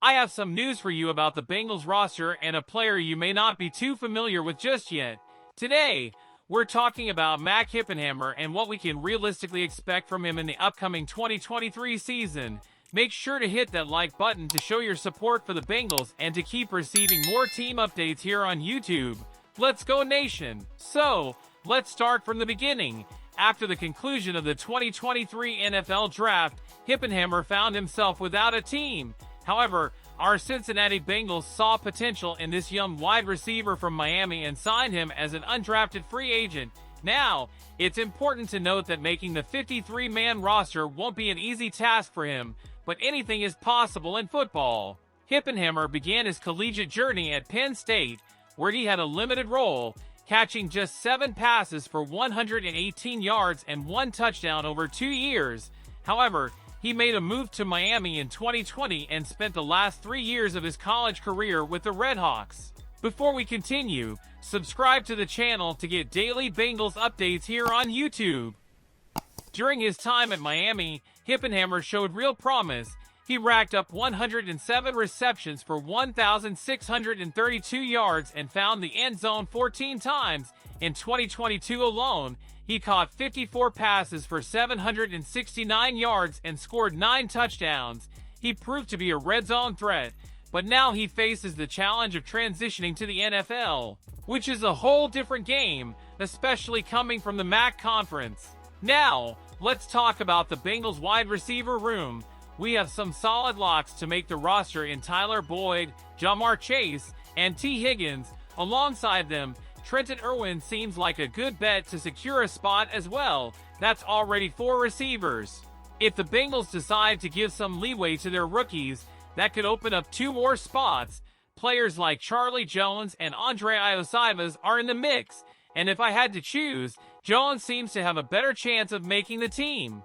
I have some news for you about the Bengals roster and a player you may not be too familiar with just yet. Today, we're talking about Mac Hippenhammer and what we can realistically expect from him in the upcoming 2023 season. Make sure to hit that like button to show your support for the Bengals and to keep receiving more team updates here on YouTube. Let's go Nation! So, let's start from the beginning. After the conclusion of the 2023 NFL Draft, Hippenhammer found himself without a team. However, our Cincinnati Bengals saw potential in this young wide receiver from Miami and signed him as an undrafted free agent. Now, it's important to note that making the 53-man roster won't be an easy task for him, but anything is possible in football. Hippenhammer began his collegiate journey at Penn State, where he had a limited role, catching just 7 passes for 118 yards and 1 touchdown over 2 years. However, he made a move to Miami in 2020 and spent the last 3 years of his college career with the Redhawks. Before we continue, subscribe to the channel to get daily Bengals updates here on YouTube. During his time at Miami, Hippenhammer showed real promise. He racked up 107 receptions for 1,632 yards and found the end zone 14 times. In 2022 alone, he caught 54 passes for 769 yards and scored 9 touchdowns. He proved to be a red zone threat, but now he faces the challenge of transitioning to the NFL, which is a whole different game, especially coming from the MAC conference. Now, let's talk about the Bengals wide receiver room. We have some solid locks to make the roster in Tyler Boyd, Ja'Marr Chase, and T. Higgins. Alongside them, Trenton Irwin seems like a good bet to secure a spot as well. That's already 4 receivers. If the Bengals decide to give some leeway to their rookies, that could open up 2 more spots. Players like Charlie Jones and Andre Iosivas are in the mix, and if I had to choose, Jones seems to have a better chance of making the team.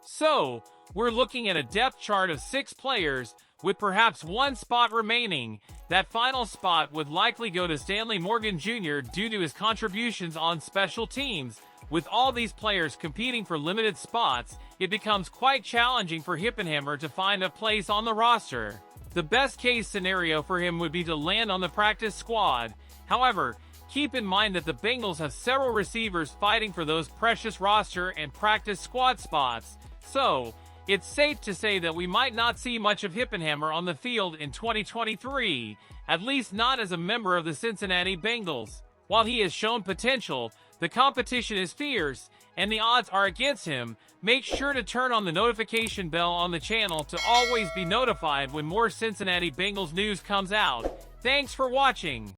So, we're looking at a depth chart of 6 players, with perhaps 1 spot remaining. That final spot would likely go to Stanley Morgan Jr. due to his contributions on special teams. With all these players competing for limited spots, it becomes quite challenging for Hippenhammer to find a place on the roster. The best case scenario for him would be to land on the practice squad. However, keep in mind that the Bengals have several receivers fighting for those precious roster and practice squad spots. So, it's safe to say that we might not see much of Hippenhammer on the field in 2023, at least not as a member of the Cincinnati Bengals. While he has shown potential, the competition is fierce, and the odds are against him. Make sure to turn on the notification bell on the channel to always be notified when more Cincinnati Bengals news comes out. Thanks for watching.